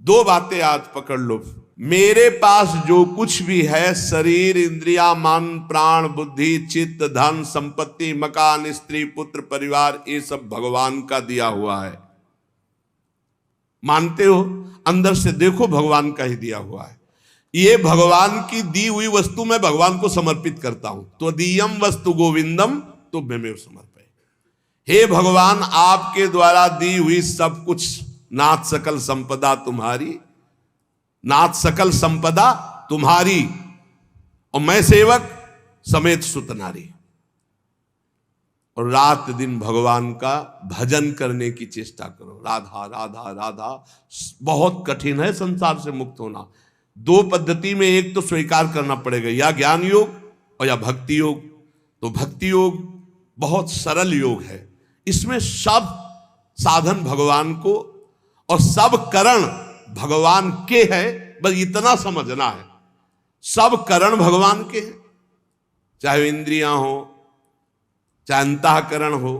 दो बातें आज पकड़ लो। मेरे पास जो कुछ भी है, शरीर, इंद्रिया, मन, प्राण, बुद्धि, चित्त, धन, संपत्ति, मकान, स्त्री, पुत्र, परिवार, ये सब भगवान का दिया हुआ है। मानते हो? अंदर से देखो, भगवान का ही दिया हुआ है। ये भगवान की दी हुई वस्तु मैं भगवान को समर्पित करता हूं। तो दीयम वस्तु गोविंदम तो मेमेव समर्पय। हे भगवान, आपके द्वारा दी हुई सब कुछ, नाथ सकल संपदा तुम्हारी, नाथ सकल संपदा तुम्हारी, और मैं सेवक समेत सुत नारी। और रात दिन भगवान का भजन करने की चेष्टा करो। राधा राधा राधा। बहुत कठिन है संसार से मुक्त होना। दो पद्धति में एक तो स्वीकार करना पड़ेगा, या ज्ञान योग और या भक्ति योग। तो भक्ति योग बहुत सरल योग है। इसमें सब साधन भगवान को और सब करण भगवान के है, बस इतना समझना है। सब करण भगवान के हैं, चाहे इंद्रियां हो, चाहे अंतःकरण हो,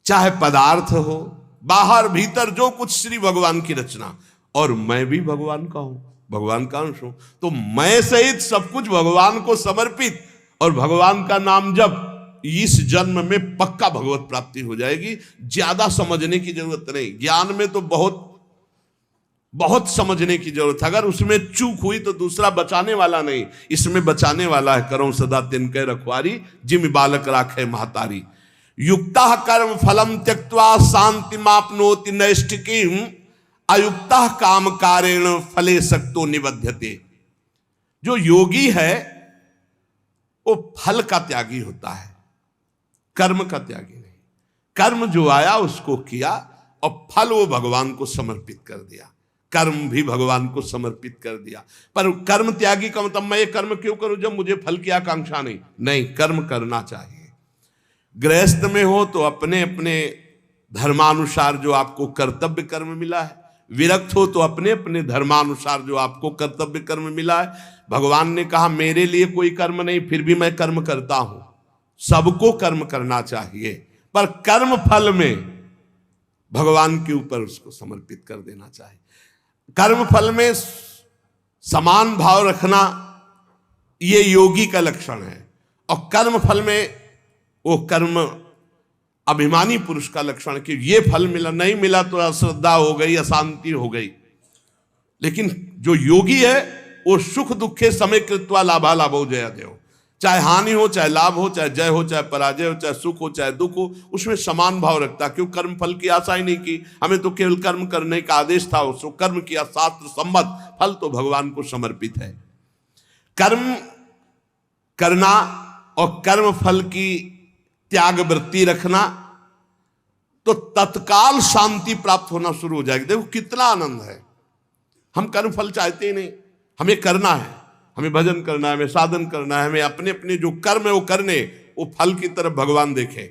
चाहे पदार्थ हो, बाहर भीतर जो कुछ श्री भगवान की रचना। और मैं भी भगवान का हूं, भगवान का अंश हूं। तो मैं सहित सब कुछ भगवान को समर्पित, और भगवान का नाम जब, इस जन्म में पक्का भगवत प्राप्ति हो जाएगी। ज्यादा समझने की जरूरत नहीं। ज्ञान में तो बहुत बहुत समझने की जरूरत है। अगर उसमें चूक हुई तो दूसरा बचाने वाला नहीं, इसमें बचाने वाला है। करो सदा तिनके रखवारी, जिम बालक राखे महतारी। युक्ता कर्म फलम त्यक्त्वा शांति मापनोति नैष्ठिकीम, अयुक्ता काम कारेण फले सक्तो निबध्यते। जो योगी है वो फल का त्यागी होता है, कर्म का त्यागी नहीं। कर्म जो आया उसको किया, और फल वो भगवान को समर्पित कर दिया। कर्म भी भगवान को समर्पित कर दिया। पर कर्म त्यागी का मतलब मैं ये कर्म क्यों करूं जब मुझे फल की आकांक्षा नहीं। नहीं, कर्म करना चाहिए। गृहस्थ में हो तो अपने अपने धर्मानुसार जो आपको कर्तव्य कर्म मिला है, विरक्त हो तो अपने अपने धर्मानुसार जो आपको कर्तव्य कर्म मिला है। भगवान ने कहा मेरे लिए कोई कर्म नहीं, फिर भी मैं कर्म करता हूं। सबको कर्म करना चाहिए, पर कर्म फल में भगवान के ऊपर उसको समर्पित कर देना चाहिए। कर्म फल में समान भाव रखना ये योगी का लक्षण है, और कर्म फल में वो कर्म अभिमानी पुरुष का लक्षण कि ये फल मिला, नहीं मिला तो अश्रद्धा हो गई, अशांति हो गई। लेकिन जो योगी है वो सुख दुखे समय कृत्वा लाभा लाभो जया देव। चाहे हानि हो, चाहे लाभ हो, चाहे जय हो, चाहे पराजय हो, चाहे सुख हो, चाहे दुख हो, उसमें समान भाव रखता। क्यों? कर्म फल की आशा ही नहीं की। हमें तो केवल कर्म करने का आदेश था, उसको कर्म किया, शास्त्र सम्मत, फल तो भगवान को समर्पित है। कर्म करना और कर्म फल की त्याग वृत्ति रखना, तो तत्काल शांति प्राप्त होना शुरू हो जाएगी। देखो कितना आनंद है। हम कर्म फल चाहते ही नहीं, हमें करना है, हमें भजन करना है, हमें साधन करना है, हमें अपने अपने जो कर्म है वो करने, वो फल की तरफ भगवान देखे।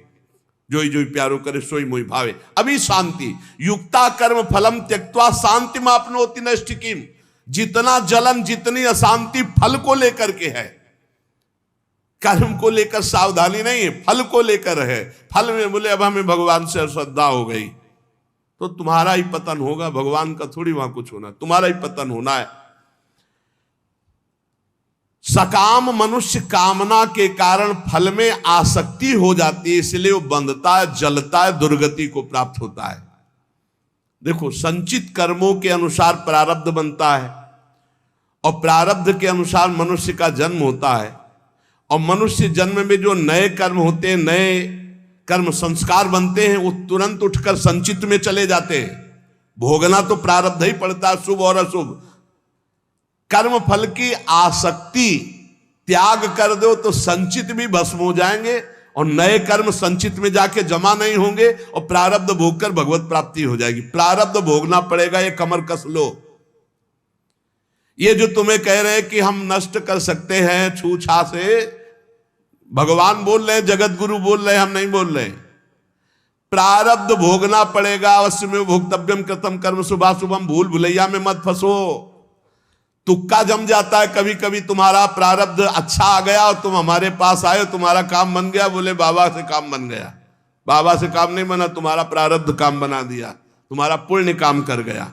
जोई जोई प्यारो करे सोई मोई भावे, अभी शांति। युक्ता कर्म फलम त्यक्त्वा शांति मापनोति नैष्ठिकीम। जितना जलन, जितनी अशांति फल को लेकर के है, कर्म को लेकर सावधानी नहीं है, फल को लेकर है। फल में बोले अब हमें भगवान से अश्रद्धा हो गई तो तुम्हारा ही पतन होगा, भगवान का थोड़ी वहां कुछ होना, तुम्हारा ही पतन होना है। सकाम मनुष्य कामना के कारण फल में आसक्ति हो जाती है, इसलिए वो बंधता है, जलता है, दुर्गति को प्राप्त होता है। देखो, संचित कर्मों के अनुसार प्रारब्ध बनता है, और प्रारब्ध के अनुसार मनुष्य का जन्म होता है। और मनुष्य जन्म में जो नए कर्म होते हैं, नए कर्म संस्कार बनते हैं, वो तुरंत उठकर संचित में चले जाते हैं। भोगना तो प्रारब्ध ही पड़ता है, शुभ और अशुभ। कर्म फल की आसक्ति त्याग कर दो तो संचित भी भस्म हो जाएंगे, और नए कर्म संचित में जाके जमा नहीं होंगे, और प्रारब्ध भोगकर भगवत प्राप्ति हो जाएगी। प्रारब्ध भोगना पड़ेगा, ये कमर कस लो। ये जो तुम्हें कह रहे हैं कि हम नष्ट कर सकते हैं छूछा से, भगवान बोल रहे हैं, जगत गुरु बोल रहे हैं, हम नहीं बोल रहे। प्रारब्ध भोगना पड़ेगा, अवश्य में भोक्तव्यम कृतम कर्म शुभाशुभम। भूल भुलैया में मत फंसो। तुक्का जम जाता है कभी कभी। तुम्हारा प्रारब्ध अच्छा आ गया और तुम हमारे पास आए, तुम्हारा काम बन गया, बोले बाबा से काम बन गया। बाबा से काम नहीं बना, तुम्हारा प्रारब्ध काम बना दिया, तुम्हारा पुण्य काम कर गया।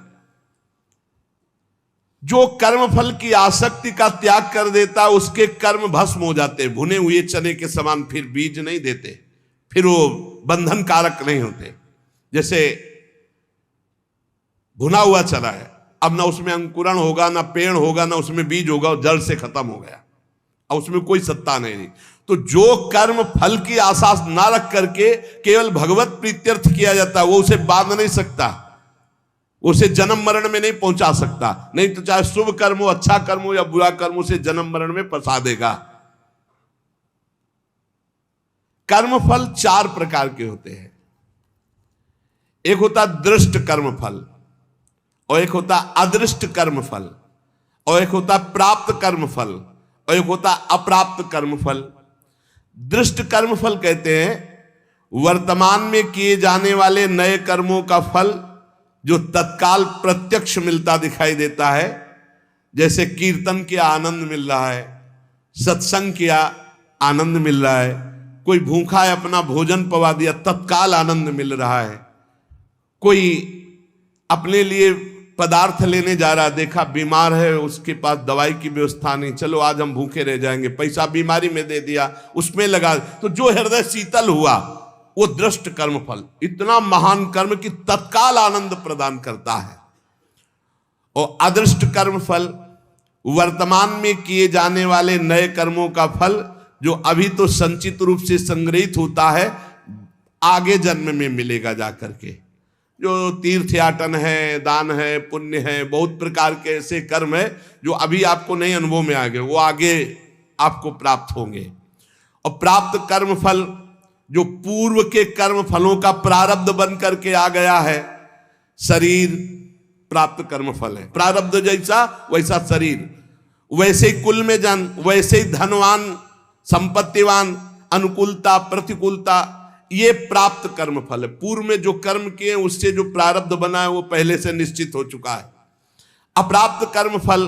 जो कर्म फल की आसक्ति का त्याग कर देता उसके कर्म भस्म हो जाते, भुने हुए चने के समान, फिर बीज नहीं देते, फिर वो बंधन कारक नहीं होते। जैसे भुना हुआ चना है, अब ना उसमें अंकुरण होगा, ना पेड़ होगा, ना उसमें बीज होगा, जड़ से खत्म हो गया, अब उसमें कोई सत्ता नहीं। तो जो कर्म फल की आशा ना रख करके केवल भगवत प्रीत्यर्थ किया जाता, वो उसे बांध नहीं सकता, उसे जन्म मरण में नहीं पहुंचा सकता। नहीं तो चाहे शुभ कर्म हो, अच्छा कर्म हो या बुरा कर्म, उसे जन्म मरण में फंसा देगा। कर्म फल 4 प्रकार के होते हैं। एक होता दृष्ट कर्म फल, और एक होता अदृष्ट कर्म फल, और एक होता प्राप्त कर्म फल, और एक होता अप्राप्त कर्म फल। दृष्ट कर्म फल कहते हैं वर्तमान में किए जाने वाले नए कर्मों का फल जो तत्काल प्रत्यक्ष मिलता दिखाई देता है। जैसे कीर्तन किया आनंद मिल रहा है, सत्संग किया आनंद मिल रहा है, कोई भूखा है अपना भोजन पवा दिया तत्काल आनंद मिल रहा है, कोई अपने लिए पदार्थ लेने जा रहा, देखा बीमार है उसके पास दवाई की व्यवस्था नहीं, चलो आज हम भूखे रह जाएंगे, पैसा बीमारी में दे दिया, उसमें लगा, तो जो हृदय शीतल हुआ वो दृष्ट कर्म फल, इतना महान कर्म कि तत्काल आनंद प्रदान करता है। और अदृष्ट कर्म फल वर्तमान में किए जाने वाले नए कर्मों का फल जो अभी तो संचित रूप से संग्रहित होता है, आगे जन्म में मिलेगा जाकर के। जो तीर्थयाटन है, दान है, पुण्य है, बहुत प्रकार के ऐसे कर्म है जो अभी आपको नहीं अनुभव में आ गए, वो आगे आपको प्राप्त होंगे। और प्राप्त कर्म फल जो पूर्व के कर्म फलों का प्रारब्ध बन करके आ गया है, शरीर प्राप्त कर्म फल है, प्रारब्ध जैसा वैसा शरीर, वैसे ही कुल में जन, वैसे ही धनवान, संपत्तिवान, अनुकूलता प्रतिकूलता, ये प्राप्त कर्म फल है। पूर्व में जो कर्म किए उससे जो प्रारब्ध बना है वो पहले से निश्चित हो चुका है। अप्राप्त कर्म फल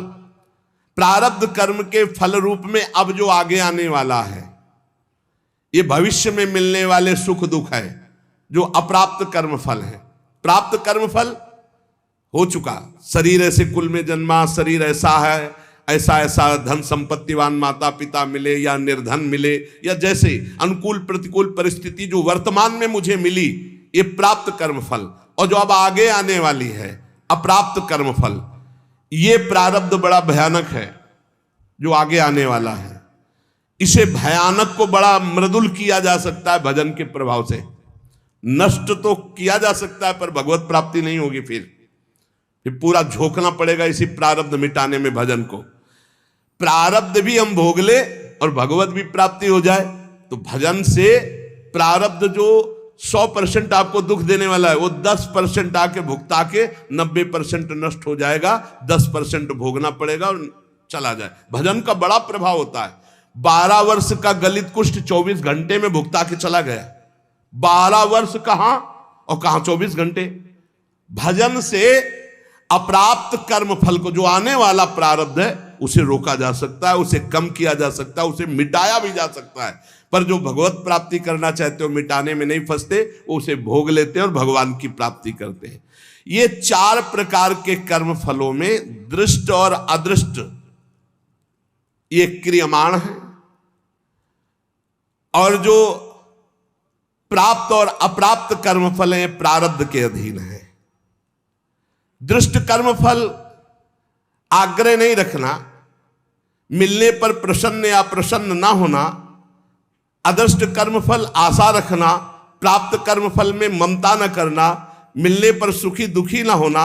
प्रारब्ध कर्म के फल रूप में अब जो आगे आने वाला है, ये भविष्य में मिलने वाले सुख दुख है, जो अप्राप्त कर्म फल है। प्राप्त कर्म फल हो चुका, शरीर ऐसे कुल में जन्मा, शरीर ऐसा है, ऐसा ऐसा धन संपत्तिवान माता पिता मिले या निर्धन मिले, या जैसे अनुकूल प्रतिकूल परिस्थिति जो वर्तमान में मुझे मिली, ये प्राप्त कर्म फल। और जो अब आगे आने वाली है अप्राप्त कर्म फल, ये प्रारब्ध बड़ा भयानक है जो आगे आने वाला है। इसे भयानक को बड़ा मृदुल किया जा सकता है भजन के प्रभाव से, नष्ट तो किया जा सकता है पर भगवत प्राप्ति नहीं होगी। फिर पूरा झोंकना पड़ेगा इसी प्रारब्ध मिटाने में भजन को। प्रारब्ध भी हम भोग ले और भगवत भी प्राप्ति हो जाए, तो भजन से प्रारब्ध जो 100% आपको दुख देने वाला है वो 10% आके भुगता के 90% नष्ट हो जाएगा, 10% भोगना पड़ेगा और चला जाए। भजन का बड़ा प्रभाव होता है। 12 वर्ष का गलित कुष्ठ 24 घंटे में भुगता के चला गया। 12 वर्ष कहां और कहां 24 घंटे। भजन से अप्राप्त कर्म फल को, जो आने वाला प्रारब्ध है, उसे रोका जा सकता है, उसे कम किया जा सकता है, उसे मिटाया भी जा सकता है। पर जो भगवत प्राप्ति करना चाहते हो मिटाने में नहीं फंसते, वो उसे भोग लेते हैं और भगवान की प्राप्ति करते हैं। ये 4 प्रकार के कर्म फलों में दृष्ट और अदृष्ट ये क्रियमाण है, और जो प्राप्त और अप्राप्त कर्म फल हैं प्रारब्ध के अधीन है। दृष्ट कर्म फल आग्रह नहीं रखना, मिलने पर प्रसन्न या प्रसन्न ना होना। अदृष्ट कर्म फल आशा रखना, प्राप्त कर्म फल में ममता न करना, मिलने पर सुखी दुखी ना होना।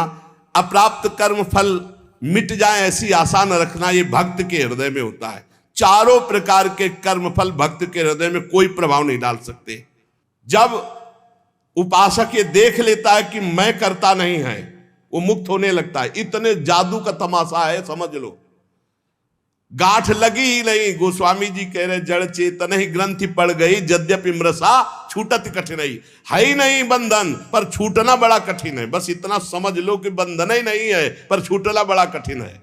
अप्राप्त कर्म फल मिट जाए ऐसी आशा न रखना, ये भक्त के हृदय में होता है। चारों प्रकार के कर्म फल भक्त के हृदय में कोई प्रभाव नहीं डाल सकते। जब उपासक ये देख लेता है कि मैं करता नहीं है, वो मुक्त होने लगता है। इतने जादू का तमाशा है, समझ लो। गांठ लगी ही नहीं, गोस्वामी जी कह रहे जड़ चेतन ही ग्रंथि पड़ गई, यद्यपि मृषा छूटत कठिनाई। है ही नहीं बंधन पर छूटना बड़ा कठिन है। बस इतना समझ लो कि बंधन ही नहीं है पर छूटना बड़ा कठिन है।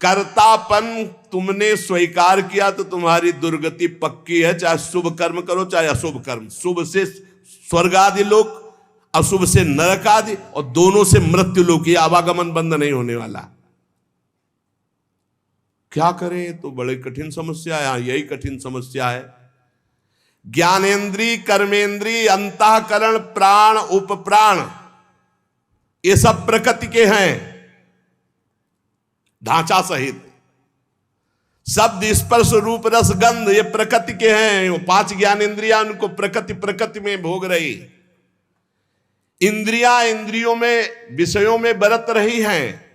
कर्तापन तुमने स्वीकार किया तो तुम्हारी दुर्गति पक्की है। चाहे शुभ कर्म करो चाहे अशुभ कर्म, शुभ से स्वर्ग आदि लोक, अशुभ से नरक आदि, और दोनों से मृत्यु लोक, आवागमन बंद नहीं होने वाला। क्या करें? तो बड़े कठिन समस्या है। यही कठिन समस्या है। ज्ञानेन्द्रीय, कर्मेंद्रीय, अंतःकरण, प्राण, उपप्राण, ये सब प्रकृति के हैं ढांचा सहित। शब्द, स्पर्श, रूप, रस, गंध, ये प्रकृति के हैं। वो 5 ज्ञानेन्द्रियां उनको प्रकृति में भोग रही। इंद्रियां इंद्रियों में, विषयों में बरत रही हैं।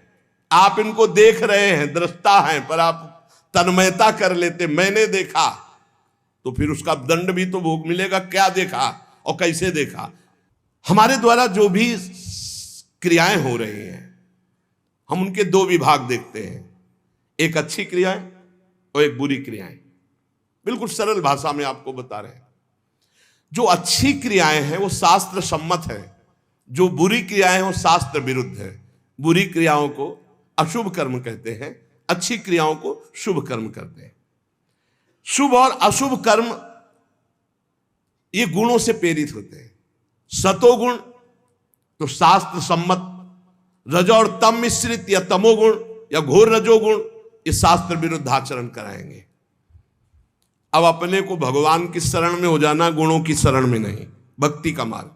आप इनको देख रहे हैं, दृष्टा हैं, पर आप तन्मयता कर लेते, मैंने देखा, तो फिर उसका दंड भी तो भोग मिलेगा। क्या देखा और कैसे देखा? हमारे द्वारा जो भी क्रियाएं हो रही हैं, हम उनके 2 विभाग देखते हैं, एक अच्छी क्रियाएं और एक बुरी क्रियाएं। बिल्कुल सरल भाषा में आपको बता रहे हैं। जो अच्छी क्रियाएं हैं वो शास्त्र सम्मत है, जो बुरी क्रियाएं हैं वो शास्त्र विरुद्ध है। बुरी क्रियाओं को अशुभ कर्म कहते हैं, अच्छी क्रियाओं को शुभ कर्म कहते हैं। शुभ और अशुभ कर्म ये गुणों से प्रेरित होते हैं। सतोगुण तो शास्त्र सम्मत, रजो और तम मिश्रित या तमोगुण या घोर रजोगुण, ये शास्त्र विरुद्ध आचरण कराएंगे। अब अपने को भगवान की शरण में हो जाना, गुणों की शरण में नहीं। भक्ति का मार्ग,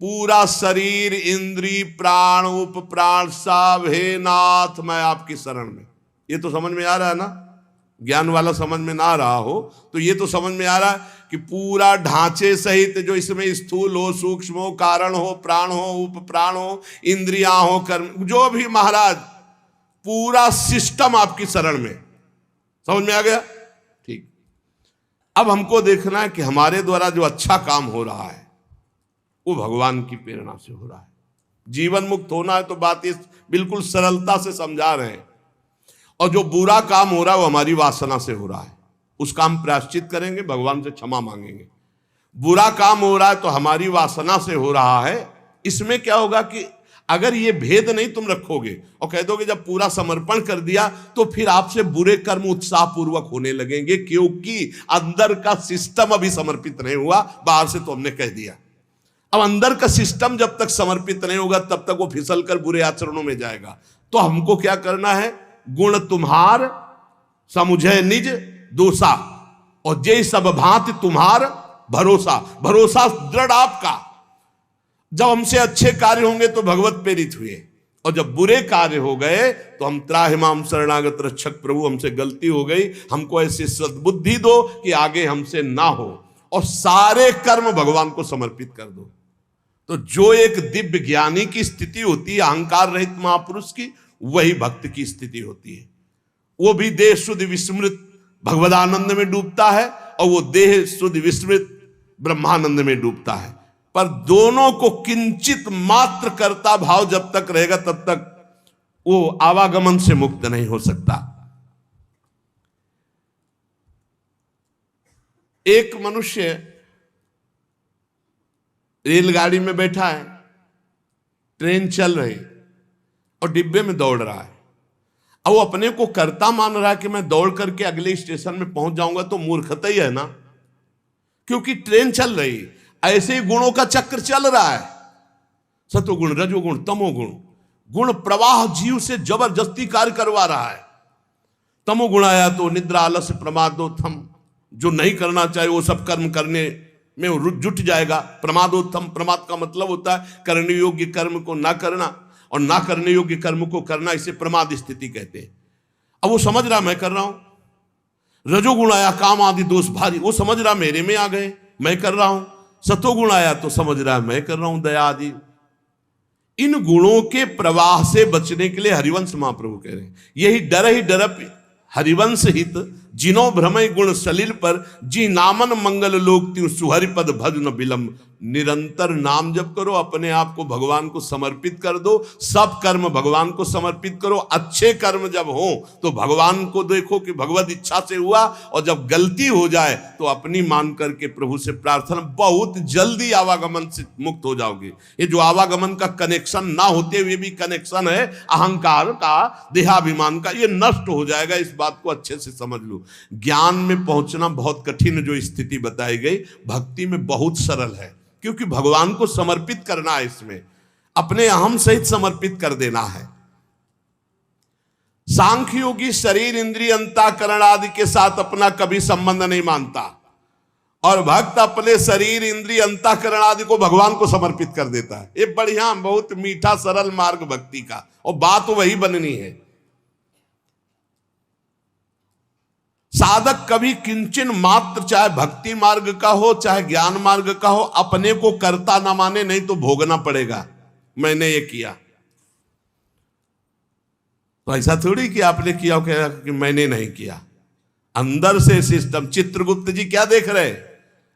पूरा शरीर, इंद्री, प्राण, उपप्राण सब, हे नाथ मैं आपकी शरण में। ये तो समझ में आ रहा है ना? ज्ञान वाला समझ में ना आ रहा हो तो ये तो समझ में आ रहा है कि पूरा ढांचे सहित, जो इसमें स्थूल हो, सूक्ष्म हो, कारण हो, प्राण हो, उपप्राण हो, इंद्रियां हो, कर्म, जो भी महाराज, पूरा सिस्टम आपकी शरण में। समझ में आ गया? ठीक। अब हमको देखना है कि हमारे द्वारा जो अच्छा काम हो रहा है वो भगवान की प्रेरणा से हो रहा है। जीवन मुक्त होना है तो बात ये बिल्कुल सरलता से समझा रहे हैं। और जो बुरा काम हो रहा है वो हमारी वासना से हो रहा है, उसका हम प्रायश्चित करेंगे, भगवान से क्षमा मांगेंगे। बुरा काम हो रहा है तो हमारी वासना से हो रहा है। इसमें क्या होगा कि अगर ये भेद नहीं तुम रखोगे और कह दोगे जब पूरा समर्पण कर दिया, तो फिर आपसे बुरे कर्म उत्साहपूर्वक होने लगेंगे, क्योंकि अंदर का सिस्टम अभी समर्पित नहीं हुआ। बाहर से तो हमने कह दिया। अब अंदर का सिस्टम जब तक समर्पित नहीं होगा तब तक वो फिसल कर बुरे आचरणों में जाएगा। तो हमको क्या करना है? गुण तुम्हार समुझे निज दोषा, और जय सब भांति तुम्हार भरोसा। भरोसा दृढ़ आपका। जब हमसे अच्छे कार्य होंगे तो भगवत प्रेरित हुए, और जब बुरे कार्य हो गए तो हम त्राहिमाम शरणागत रक्षक प्रभु, हमसे गलती हो गई, हमको ऐसी सद्बुद्धि दो कि आगे हमसे ना हो, और सारे कर्म भगवान को समर्पित कर दो। तो जो एक दिव्य ज्ञानी की स्थिति होती है, अहंकार रहित महापुरुष की, वही भक्त की स्थिति होती है। वो भी देह शुद्ध विस्मृत भगवदानंद में डूबता है, और वो देह शुद्ध विस्मृत ब्रह्मानंद में डूबता है। पर दोनों को किंचित मात्र कर्ता भाव जब तक रहेगा तब तक वो आवागमन से मुक्त नहीं हो सकता। एक मनुष्य रेलगाड़ी में बैठा है, ट्रेन चल रही और डिब्बे में दौड़ रहा है। अब वो अपने को कर्ता मान रहा है कि मैं दौड़ करके अगले स्टेशन में पहुंच जाऊंगा, तो मूर्खता ही है ना, क्योंकि ट्रेन चल रही। ऐसे ही गुणों का चक्र चल रहा है, सतोगुण, रजोगुण, तमोगुण। गुण प्रवाह जीव से जबरदस्ती कार्य करवा रहा है। तमोगुण आया तो निद्रा, आलस्य, प्रमादोत्थम, जो नहीं करना चाहे वो सब कर्म करने में जुट जाएगा। प्रमादोत्थम, प्रमाद का मतलब होता है करने योग्य कर्म को ना करना, और ना करने योग्य कर्म को करना, इसे प्रमाद स्थिति कहते हैं। अब वो समझ रहा मैं कर रहा हूं। रजोगुण आया, काम आदि दोष भारी, वो समझ रहा मेरे में आ गए, मैं कर रहा हूं। सतोगुण आया तो समझ रहा है मैं कर रहा हूं, दया आदि। इन गुणों के प्रवाह से बचने के लिए हरिवंश महाप्रभु कह रहे हैं, यही डर ही डरप हरिवंश हित, जिनो भ्रमय गुण सलिल पर, जी नामन मंगल लोक त्यू सुहरिपद भजन विलंब। निरंतर नाम जप करो, अपने आप को भगवान को समर्पित कर दो, सब कर्म भगवान को समर्पित करो। अच्छे कर्म जब हो तो भगवान को देखो कि भगवत इच्छा से हुआ, और जब गलती हो जाए तो अपनी मान करके प्रभु से प्रार्थना, बहुत जल्दी आवागमन से मुक्त हो जाओगे। ये जो आवागमन का कनेक्शन ना होते हुए भी कनेक्शन है अहंकार का, देहाभिमान का, ये नष्ट हो जाएगा। इस बात को अच्छे से समझ लो। ज्ञान में पहुंचना बहुत कठिन जो स्थिति बताई गई, भक्ति में बहुत सरल है, क्योंकि भगवान को समर्पित करना है, इसमें अपने अहम सहित समर्पित कर देना है। सांख्य योगी शरीर इंद्रिय अंतःकरण आदि के साथ अपना कभी संबंध नहीं मानता, और भक्त अपने शरीर इंद्रिय अंतःकरण आदि को भगवान को समर्पित कर देता है। ये बढ़िया, बहुत मीठा सरल मार्ग भक्ति का, और बात वही बननी है। साधक कभी किंचन मात्र, चाहे भक्ति मार्ग का हो चाहे ज्ञान मार्ग का हो, अपने को कर्ता ना माने, नहीं तो भोगना पड़ेगा। मैंने ये किया तो ऐसा थोड़ी कि आपने किया कि मैंने नहीं किया। अंदर से सिस्टम, चित्रगुप्त जी क्या देख रहे,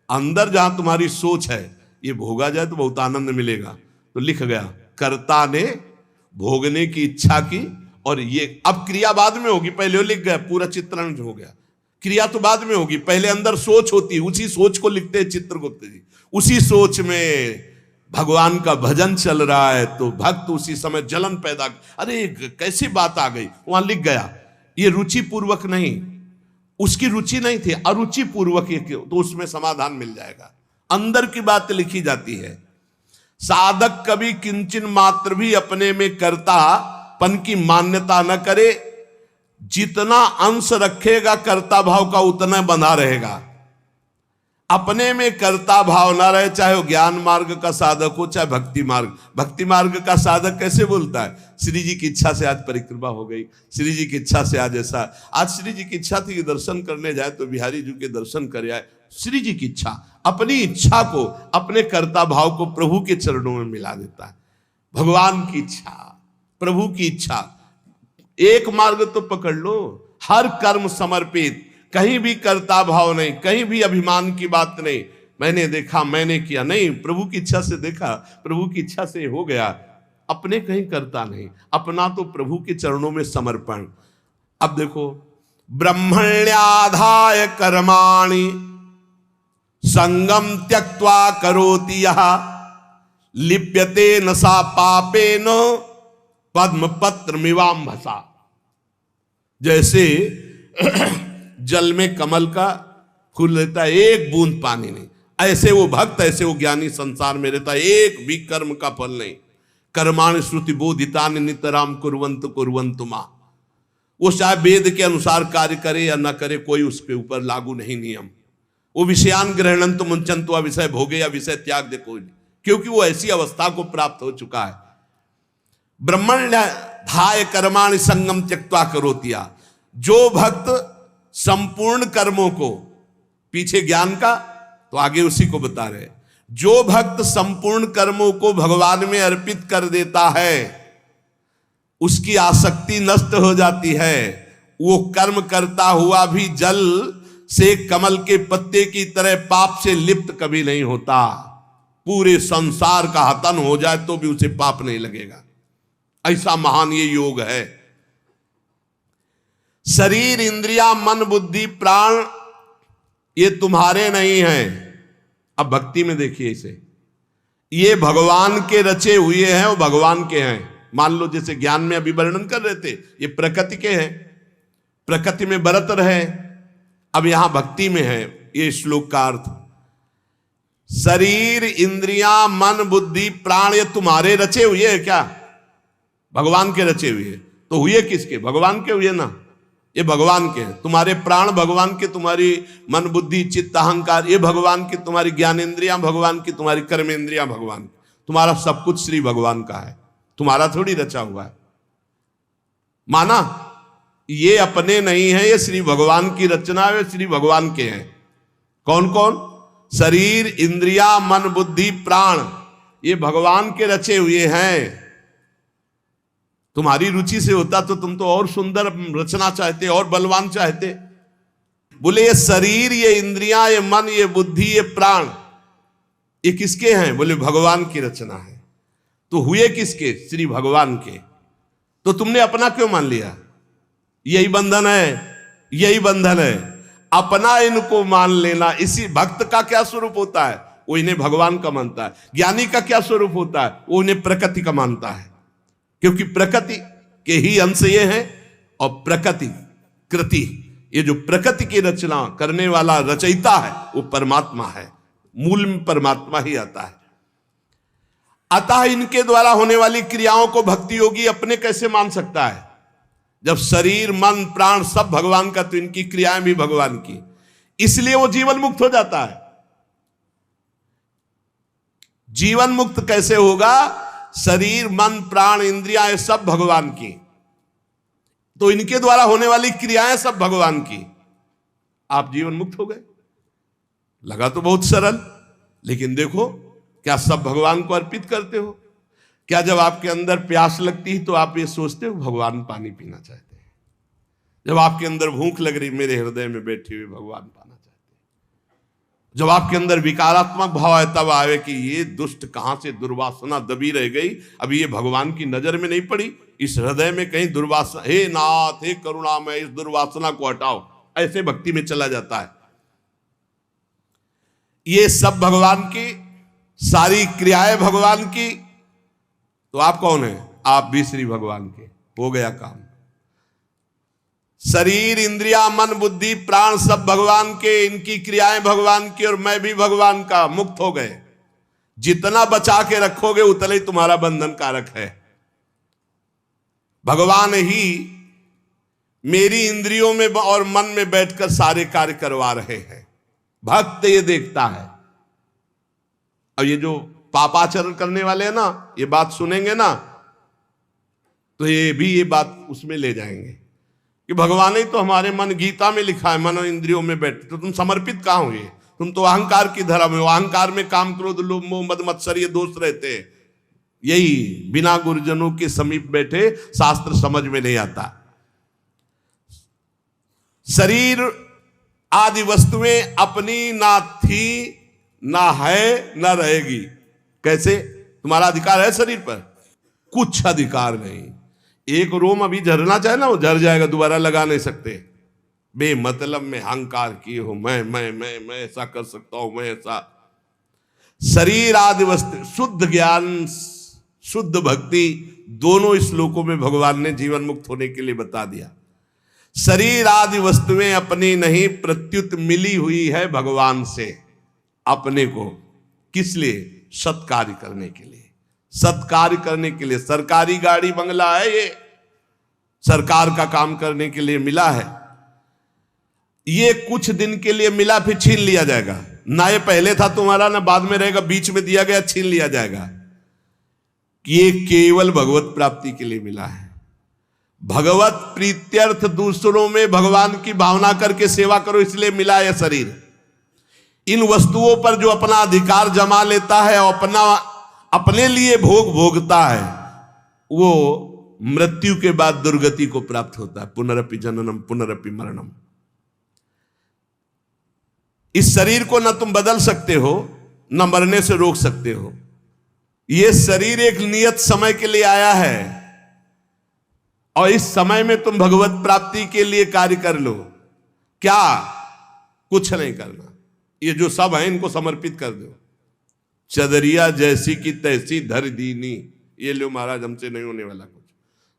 अंदर जहां तुम्हारी सोच है ये भोगा जाए तो बहुत आनंद मिलेगा, तो लिख गया कर्ता ने भोगने की इच्छा की, और ये अब क्रिया बाद में होगी, पहले वो लिख गया, पूरा चित्रण हो गया, क्रिया तो बाद में होगी, पहले अंदर सोच होती है, उसी सोच को लिखते हैं चित्रगुप्त जी। उसी सोच में भगवान का भजन चल रहा है तो भक्त उसी समय जलन पैदा, अरे कैसी बात आ गई, वहां लिख गया। ये रुचि पूर्वक नहीं, उसकी रुचि नहीं थी, अरुचि पूर्वक, तो उसमें समाधान मिल जाएगा। अंदर की बात लिखी जाती है। साधक कभी किंचन मात्र भी अपने में कर्तापन की मान्यता न करे, जितना अंश रखेगा कर्ता भाव का उतना बंधा रहेगा। अपने में कर्ता भाव ना रहे, चाहे वो ज्ञान मार्ग का साधक हो चाहे भक्ति मार्ग। भक्ति मार्ग का साधक कैसे बोलता है, श्री जी की इच्छा से आज परिक्रमा हो गई, श्री जी की इच्छा से आज ऐसा, आज श्री जी की इच्छा थी कि दर्शन करने जाए तो बिहारी जी के दर्शन कर आए, श्री जी की इच्छा। अपनी इच्छा को, अपने कर्ता भाव को प्रभु के चरणों में मिला देता है। भगवान की इच्छा, प्रभु की इच्छा, एक मार्ग तो पकड़ लो, हर कर्म समर्पित, कहीं भी कर्ता भाव नहीं, कहीं भी अभिमान की बात नहीं, मैंने देखा मैंने किया नहीं, प्रभु की इच्छा से देखा, प्रभु की इच्छा से हो गया। अपने कहीं करता नहीं, अपना तो प्रभु के चरणों में समर्पण। अब देखो, ब्रह्मण्याधाय कर्माणि संगम त्यक्त्वा करोति यः, लिप्यते न सा पापेन पद्म पत्र मिवाम्भसा। जैसे जल में कमल का फूल रहता है, एक बूंद पानी नहीं, ऐसे वो भक्त, ऐसे वो ज्ञानी संसार में रहता है, एक भी कर्म का फल नहीं। कर्माणि श्रुति बोधितानि नितराम कुर्वन्तु कुर्वन्तु मा। वो चाहे वेद के अनुसार कार्य करे या न करे, कोई उसके ऊपर लागू नहीं नियम। वो विषयान ग्रहणंतु मुंचन्तु, विषय भोगे या विषय त्याग दे कोई नहीं, क्योंकि वो ऐसी अवस्था को प्राप्त हो चुका है। ब्रह्मण्याधाय कर्माणि संगम त्यक्त्वा करोति यः। जो भक्त संपूर्ण कर्मों को, पीछे ज्ञान का तो आगे उसी को बता रहे, जो भक्त संपूर्ण कर्मों को भगवान में अर्पित कर देता है, उसकी आसक्ति नष्ट हो जाती है। वो कर्म करता हुआ भी जल से कमल के पत्ते की तरह पाप से लिप्त कभी नहीं होता। पूरे संसार का हतन हो जाए तो भी उसे पाप नहीं लगेगा। ऐसा महान ये योग है। शरीर इंद्रिया मन बुद्धि प्राण ये तुम्हारे नहीं हैं। अब भक्ति में देखिए इसे, ये भगवान के रचे हुए हैं, वो भगवान के हैं। मान लो जैसे ज्ञान में अभी वर्णन कर रहे थे, ये प्रकृति के हैं, प्रकृति में बरत रहे। अब यहां भक्ति में है ये श्लोक का अर्थ, शरीर इंद्रियां मन बुद्धि प्राण ये तुम्हारे रचे हुए हैं क्या? भगवान के रचे हुए। तो हुए किसके? भगवान के हुए ना, ये भगवान के हैं। तुम्हारे प्राण भगवान के, तुम्हारी मन बुद्धि चित्त अहंकार ये भगवान की, तुम्हारी ज्ञानेंद्रियां भगवान की, तुम्हारी कर्मेंद्रियां भगवान की, तुम्हारा सब कुछ श्री भगवान का है, तुम्हारा थोड़ी रचा हुआ है। माना ये अपने नहीं है, ये श्री भगवान की रचना है, श्री भगवान के हैं। कौन कौन? शरीर इंद्रिया मन बुद्धि प्राण ये भगवान के रचे हुए हैं। तुम्हारी रुचि से होता तो तुम तो और सुंदर रचना चाहते, और बलवान चाहते। बोले ये शरीर ये इंद्रियां ये मन ये बुद्धि ये प्राण ये किसके हैं? बोले भगवान की रचना है। तो हुए किसके? श्री भगवान के। तो तुमने अपना क्यों मान लिया? यही बंधन है, यही बंधन है, अपना इनको मान लेना। इसी भक्त का क्या स्वरूप होता है? वो इन्हें भगवान का मानता है। ज्ञानी का क्या स्वरूप होता है? वो इन्हें प्रकृति का मानता है, क्योंकि प्रकृति के ही अंश ये हैं। और प्रकृति कृति, ये जो प्रकृति की रचना करने वाला रचयिता है वो परमात्मा है। मूल में परमात्मा ही आता है। अतः इनके द्वारा होने वाली क्रियाओं को भक्ति योगी अपने कैसे मान सकता है? जब शरीर मन प्राण सब भगवान का, तो इनकी क्रियाएं भी भगवान की, इसलिए वो जीवन मुक्त हो जाता है। जीवन मुक्त कैसे होगा? शरीर मन प्राण इंद्रियां सब भगवान की, तो इनके द्वारा होने वाली क्रियाएं सब भगवान की, आप जीवन मुक्त हो गए। लगा तो बहुत सरल, लेकिन देखो क्या सब भगवान को अर्पित करते हो? क्या जब आपके अंदर प्यास लगती है तो आप ये सोचते हो भगवान पानी पीना चाहते हैं? जब आपके अंदर भूख लग रही, मेरे हृदय में बैठे हुए भगवान पाना चाहते हैं। जब आपके अंदर विकारात्मक भाव है, तब आवे कि ये दुष्ट कहां से दुर्वासना दबी रह गई, अभी ये भगवान की नजर में नहीं पड़ी, इस हृदय में कहीं दुर्वासना, हे नाथ हे करुणामय इस दुर्वासना को हटाओ, ऐसे भक्ति में चला जाता है। ये सब भगवान की, सारी क्रियाएं भगवान की, तो आप कौन है? आप भी श्री भगवान के। हो गया काम। शरीर इंद्रिया मन बुद्धि प्राण सब भगवान के, इनकी क्रियाएं भगवान की, और मैं भी भगवान का, मुक्त हो गए। जितना बचा के रखोगे उतना ही तुम्हारा बंधन कारक है। भगवान ही मेरी इंद्रियों में और मन में बैठकर सारे कार्य करवा रहे हैं। भक्त ये देखता है। अब ये जो पापाचरण करने वाले हैं ना, ये बात सुनेंगे ना, तो ये बात उसमें ले जाएंगे कि भगवान ही तो हमारे मन, गीता में लिखा है मनो इंद्रियों में बैठे, तो तुम समर्पित कहां हुए? तुम तो अहंकार की धरा में हो। अहंकार में काम क्रोध लोभ मोह मद मत्सर ये दोष रहते हैं। यही बिना गुरुजनों के समीप बैठे शास्त्र समझ में नहीं आता। शरीर आदि वस्तुएं अपनी ना थी ना है ना रहेगी। कैसे? तुम्हारा अधिकार है शरीर पर? कुछ अधिकार नहीं। एक रोम अभी झरना चाहे ना, वो झर जाएगा, दोबारा लगा नहीं सकते। बेमतलब में अहंकार किए हो, मैं ऐसा कर सकता हूं, मैं ऐसा। शरीर आदि वस्तु, शुद्ध ज्ञान शुद्ध भक्ति दोनों श्लोकों में भगवान ने जीवन मुक्त होने के लिए बता दिया। शरीर आदि वस्तुएं अपनी नहीं, प्रत्युत मिली हुई है भगवान से अपने को। किस लिए? सत्कार्य करने के लिए। सत्कार्य करने के लिए। सरकारी गाड़ी बंगला है, ये सरकार का काम करने के लिए मिला है। ये कुछ दिन के लिए मिला, फिर छीन लिया जाएगा। ना ये पहले था तुम्हारा, ना बाद में रहेगा, बीच में दिया गया, छीन लिया जाएगा। ये केवल भगवत प्राप्ति के लिए मिला है। भगवत प्रीत्यर्थ दूसरों में भगवान की भावना करके सेवा करो, इसलिए मिला है शरीर। इन वस्तुओं पर जो अपना अधिकार जमा लेता है और अपने लिए भोग भोगता है, वो मृत्यु के बाद दुर्गति को प्राप्त होता है। पुनरपि जननम पुनरपि मरणम। इस शरीर को न तुम बदल सकते हो, न मरने से रोक सकते हो। यह शरीर एक नियत समय के लिए आया है, और इस समय में तुम भगवत प्राप्ति के लिए कार्य कर लो। क्या? कुछ नहीं करना। ये जो सब है इनको समर्पित कर दो। चदरिया जैसी की तैसी धर दीनी। ये लो महाराज, हमसे नहीं होने वाला कुछ।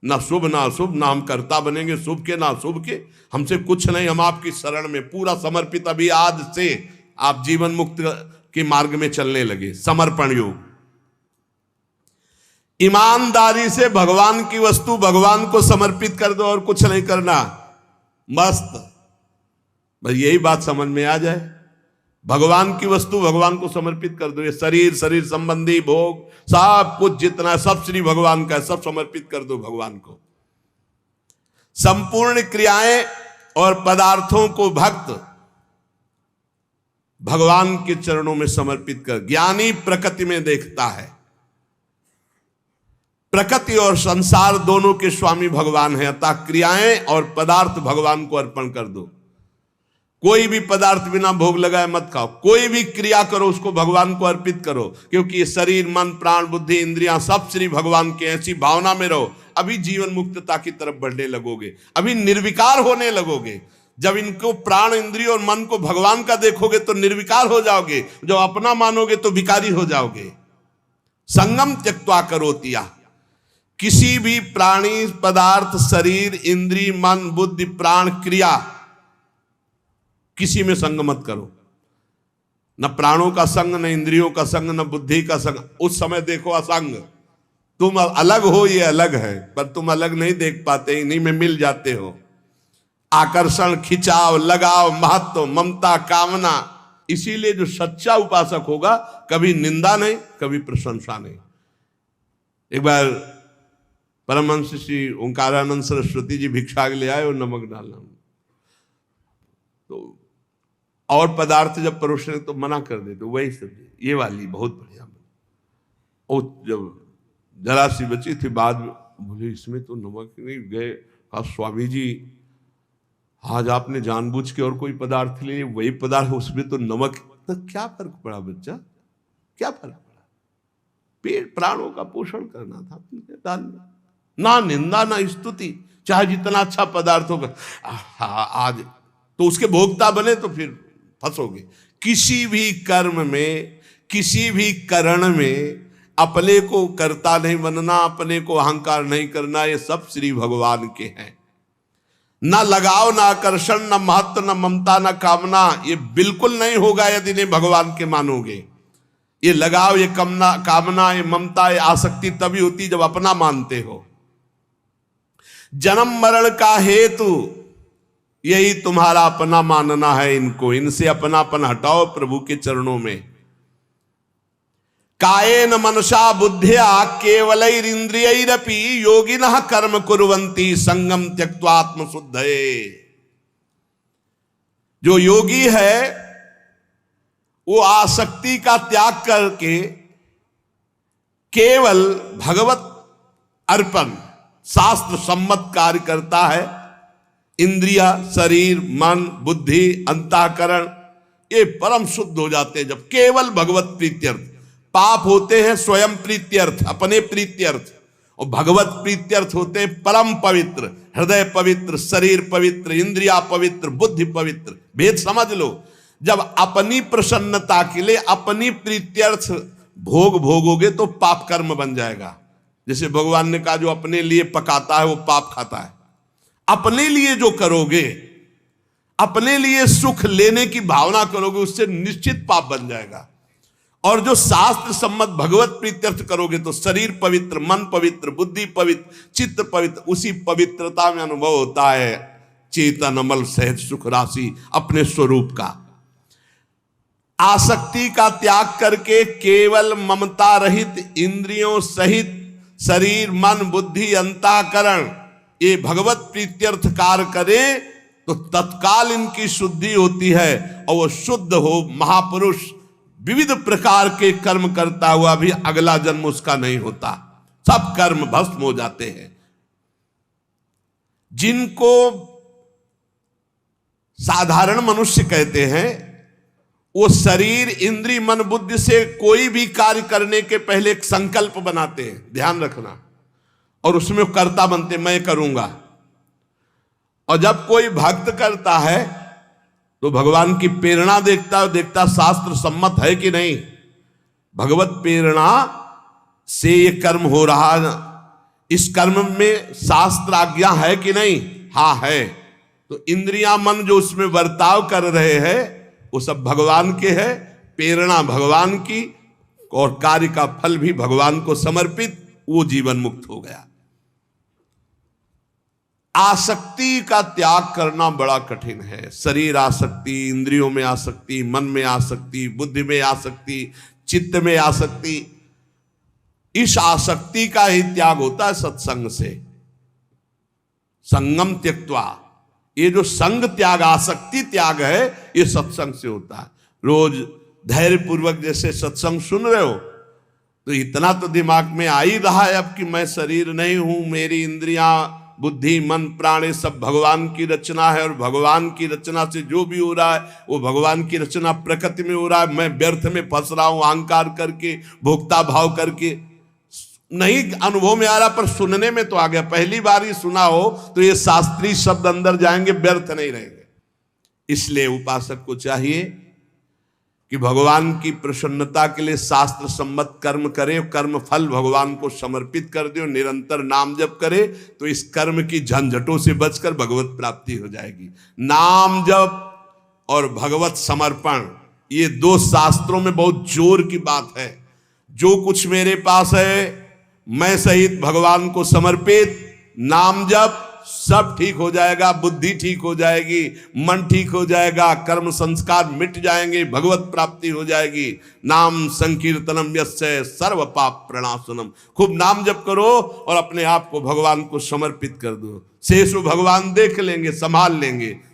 ना शुभ ना अशुभ, ना हम कर्ता बनेंगे शुभ के ना अशुभ के। हमसे कुछ नहीं, हम आपकी शरण में पूरा समर्पित। अभी आज से आप जीवन मुक्त के मार्ग में चलने लगे। समर्पण योग। ईमानदारी से भगवान की वस्तु भगवान को समर्पित कर दो और कुछ नहीं करना। मस्त। बस यही बात समझ में आ जाए। भगवान की वस्तु भगवान को समर्पित कर दो। ये शरीर, शरीर संबंधी भोग, सब कुछ जितना, सब श्री भगवान का है, सब समर्पित कर दो भगवान को। संपूर्ण क्रियाएं और पदार्थों को भक्त भगवान के चरणों में समर्पित कर। ज्ञानी प्रकृति में देखता है। प्रकृति और संसार दोनों के स्वामी भगवान है, अतः क्रियाएं और पदार्थ भगवान को अर्पण कर दो। कोई भी पदार्थ बिना भोग लगाए मत खाओ। कोई भी क्रिया करो उसको भगवान को अर्पित करो, क्योंकि ये शरीर मन प्राण बुद्धि इंद्रियां सब श्री भगवान के। ऐसी भावना में रहो। अभी जीवन मुक्तता की तरफ बढ़ने लगोगे, अभी निर्विकार होने लगोगे। जब इनको प्राण इंद्रिय और मन को भगवान का देखोगे तो निर्विकार हो जाओगे। जब अपना मानोगे तो विकारी हो जाओगे। संगम त्यक्त्वा करोतिया। किसी भी प्राणी पदार्थ शरीर इंद्रिय मन बुद्धि प्राण क्रिया, किसी में संग मत करो। न प्राणों का संग, न इंद्रियों का संग, न बुद्धि का संग। उस समय देखो असंग, तुम अलग हो, ये अलग है, पर तुम अलग नहीं देख पाते, इन्हीं में मिल जाते हो। आकर्षण, खिंचाव, लगाव, महत्व, ममता, कामना। इसीलिए जो सच्चा उपासक होगा कभी निंदा नहीं, कभी प्रशंसा नहीं। एक बार परमहंस श्री ओंकारानंद सरस्वती जी भिक्षा के लिए आए और नमक डालना, तो और पदार्थ जब परोसने तो मना कर देते, वही सब्जी ये वाली बहुत बढ़िया। और जब जरा सी बची थी, बाद में बोले इसमें तो नमक नहीं। गए, कहा स्वामी जी आज आपने जानबूझ के और कोई पदार्थ ले, वही पदार्थ उसमें तो नमक। तो क्या फर्क पड़ा बच्चा, क्या फर्क पड़ा? पेट प्राणों का पोषण करना था डालना, ना निंदा ना स्तुति, चाहे जितना अच्छा पदार्थ होगा। आज तो उसके भोक्ता बने तो फिर फंसोगे। किसी भी कर्म में, किसी भी करण में अपने को कर्ता नहीं बनना, अपने को अहंकार नहीं करना, ये सब श्री भगवान के हैं। ना लगाव, ना आकर्षण, ना महत्व, ना ममता, ना कामना, ये बिल्कुल नहीं होगा यदि नहीं भगवान के मानोगे। ये लगाव, ये कामना, ये ममता, ये आसक्ति तभी होती जब अपना मानते हो। जन्म मरण का हेतु यही तुम्हारा अपना मानना है इनको, इनसे अपनापन हटाओ प्रभु के चरणों में। कायेन मनसा बुद्ध्या केवलैरिंद्रियैरपि योगिनः कर्म कुर्वन्ति संगम त्यक्त्वा आत्मशुद्धये। जो योगी है वो आसक्ति का त्याग करके केवल भगवत अर्पण शास्त्र सम्मत कार्य करता है। इंद्रिया, शरीर, मन, बुद्धि, अंतःकरण ये परम शुद्ध हो जाते हैं जब केवल भगवत प्रीत्यर्थ। पाप होते हैं स्वयं प्रीत्यर्थ, अपने प्रीत्यर्थ, और भगवत प्रीत्यर्थ होते हैं परम पवित्र, हृदय पवित्र, शरीर पवित्र, इंद्रिया पवित्र, बुद्धि पवित्र। भेद समझ लो। जब अपनी प्रसन्नता के लिए अपनी प्रीत्यर्थ भोग भोगोगे तो पाप कर्म बन जाएगा। जैसे भगवान ने कहा जो अपने लिए पकाता है वो पाप खाता है। अपने लिए जो करोगे, अपने लिए सुख लेने की भावना करोगे, उससे निश्चित पाप बन जाएगा। और जो शास्त्र सम्मत भगवत प्रीत्यर्थ करोगे तो शरीर पवित्र, मन पवित्र, बुद्धि पवित्र, चित्त पवित्र, उसी पवित्रता में अनुभव होता है चेतन अमल सहज सुख राशि अपने स्वरूप का। आसक्ति का त्याग करके केवल ममता रहित इंद्रियों सहित शरीर, मन, बुद्धि, अंतःकरण ये भगवत प्रीत्यर्थ कार्य करे तो तत्काल इनकी शुद्धि होती है और वो शुद्ध हो महापुरुष विविध प्रकार के कर्म करता हुआ भी अगला जन्म उसका नहीं होता, सब कर्म भस्म हो जाते हैं। जिनको साधारण मनुष्य कहते हैं वो शरीर, इंद्रिय, मन, बुद्धि से कोई भी कार्य करने के पहले एक संकल्प बनाते हैं, ध्यान रखना, और उसमें कर्ता बनते, मैं करूंगा। और जब कोई भक्त करता है तो भगवान की प्रेरणा देखता शास्त्र सम्मत है कि नहीं। भगवत प्रेरणा से ये कर्म हो रहा, इस कर्म में शास्त्र आज्ञा है कि नहीं, हाँ है। तो इंद्रियां, मन जो उसमें बर्ताव कर रहे हैं वो सब भगवान के है, प्रेरणा भगवान की, और कार्य का फल भी भगवान को समर्पित, वो जीवन मुक्त हो गया। आसक्ति का त्याग करना बड़ा कठिन है। शरीर आसक्ति, इंद्रियों में आसक्ति, मन में आसक्ति, बुद्धि में आसक्ति, चित्त में आसक्ति, इस आसक्ति का ही त्याग होता है सत्संग से। संगम त्यक्त्वा, ये जो संग त्याग, आसक्ति त्याग है, ये सत्संग से होता है। रोज धैर्य पूर्वक जैसे सत्संग सुन रहे हो तो इतना तो दिमाग में आ ही रहा है अब कि मैं शरीर नहीं हूं, मेरी इंद्रियां, बुद्धि, मन, प्राण ये सब भगवान की रचना है, और भगवान की रचना से जो भी हो रहा है वो भगवान की रचना प्रकृति में हो रहा है। मैं व्यर्थ में फंस रहा हूं अहंकार करके, भोक्ता भाव करके। नहीं अनुभव में आ रहा पर सुनने में तो आ गया। पहली बार ही सुना हो तो ये शास्त्रीय शब्द अंदर जाएंगे, व्यर्थ नहीं रहेंगे। इसलिए उपासक को चाहिए कि भगवान की प्रसन्नता के लिए शास्त्र सम्मत कर्म करे, कर्म फल भगवान को समर्पित कर दे, निरंतर नाम जप करे तो इस कर्म की झंझटों से बचकर भगवत प्राप्ति हो जाएगी। नाम जप और भगवत समर्पण ये दो शास्त्रों में बहुत जोर की बात है। जो कुछ मेरे पास है मैं सहित भगवान को समर्पित, नाम जप, सब ठीक हो जाएगा, बुद्धि ठीक हो जाएगी, मन ठीक हो जाएगा, कर्म संस्कार मिट जाएंगे, भगवत प्राप्ति हो जाएगी। नाम संकीर्तनम यस्य सर्व पाप प्रणाशनम। खूब नाम जप करो और अपने आप को भगवान को समर्पित कर दो। शेष भगवान देख लेंगे, संभाल लेंगे।